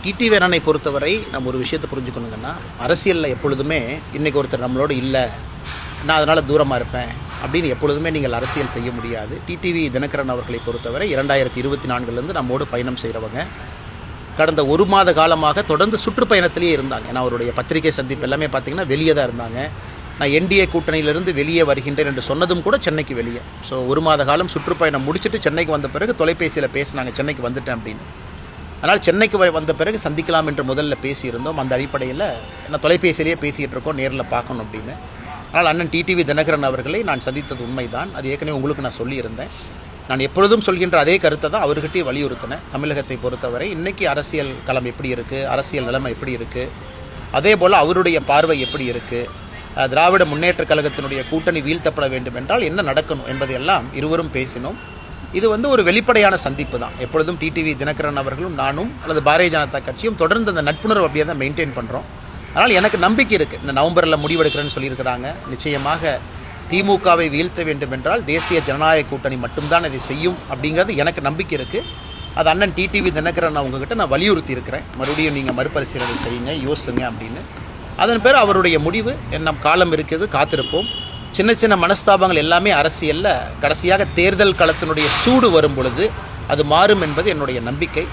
TTV அண்ணனை பொறுத்தவரை நம்ம ஒரு விஷயத்தை புரிஞ்சுக்கணுங்கன்னா, அரசியலில் எப்பொழுதுமே இன்றைக்கி ஒருத்தர் நம்மளோட இல்லை, நான் அதனால் தூரமாக இருப்பேன் அப்படின்னு எப்பொழுதுமே நீங்கள் அரசியல் செய்ய முடியாது. டிடிவி தினகரன் அவர்களை பொறுத்தவரை 2024 நம்மோடு பயணம் செய்கிறவங்க. கடந்த ஒரு மாத காலமாக தொடர்ந்து சுற்றுப்பயணத்திலேயே இருந்தாங்க. ஏன்னா அவருடைய பத்திரிகை சந்திப்பு எல்லாமே பார்த்திங்கன்னா வெளியே தான் இருந்தாங்க. நான் என்டிஏ கூட்டணியிலிருந்து வெளியே வருகின்றேன் என்று சொன்னதும் கூட சென்னைக்கு வெளியே. ஸோ ஒரு மாத காலம் சுற்றுப்பயணம் முடிச்சுட்டு சென்னைக்கு வந்த பிறகு தொலைபேசியில் பேசினாங்க, சென்னைக்கு வந்துட்டேன் அப்படின்னு. அதனால் சென்னைக்கு வந்த பிறகு சந்திக்கலாம் என்று முதல்ல பேசியிருந்தோம். அந்த அடிப்படையில் நான் தொலைபேசியிலேயே பேசிகிட்டு இருக்கோம், நேரில் பார்க்கணும் அப்படின்னு. ஆனால் அண்ணன் டிடிவி தினகரன் அவர்களை நான் சந்தித்தது உண்மைதான். அது ஏற்கனவே உங்களுக்கு நான் சொல்லியிருந்தேன். நான் எப்பொழுதும் சொல்கின்ற அதே கருத்தை தான் அவர்கிட்டே வலியுறுத்தினேன். தமிழகத்தை பொறுத்தவரை இன்றைக்கி அரசியல் களம் எப்படி இருக்குது, அரசியல் நிலைமை எப்படி இருக்குது, அதே போல் அவருடைய பார்வை எப்படி இருக்குது, திராவிட முன்னேற்றக் கழகத்தினுடைய கூட்டணி வீழ்த்தப்பட வேண்டும் என்றால் என்ன நடக்கணும் என்பதையெல்லாம் இருவரும் பேசினோம். இது ஒரு வெளிப்படையான சந்திப்பு தான். எப்பொழுதும் டிடிவி தினகரன் அவர்களும் நானும் அல்லது பாரதிய ஜனதா கட்சியும் தொடர்ந்து அந்த நட்புணர்வு அப்படியே தான் மெயின்டைன் பண்ணுறோம். அதனால் எனக்கு நம்பிக்கை இருக்குது. இந்த நவம்பரில் முடிவெடுக்கிறேன்னு சொல்லியிருக்கிறாங்க. நிச்சயமாக திமுகவை வீழ்த்த வேண்டும் என்றால் தேசிய ஜனநாயக கூட்டணி மட்டும்தான் அதை செய்யும் அப்படிங்கிறது எனக்கு நம்பிக்கை இருக்குது. அது அண்ணன் டிடிவி தினகரன் அவங்ககிட்ட நான் வலியுறுத்தி இருக்கிறேன். மறுபடியும் நீங்கள் மறுபரிசீலனை செய்யுங்க, யோசிங்க அப்படின்னு. அதன் பேர் அவருடைய முடிவு. நம் காலம் இருக்குது, காத்திருப்போம். சின்ன சின்ன மனஸ்தாபங்கள் எல்லாமே அரசியலில் கடைசியாக தேர்தல் களத்தினுடைய சூடு வரும் பொழுது அது மாறும் என்பது என்னுடைய நம்பிக்கை.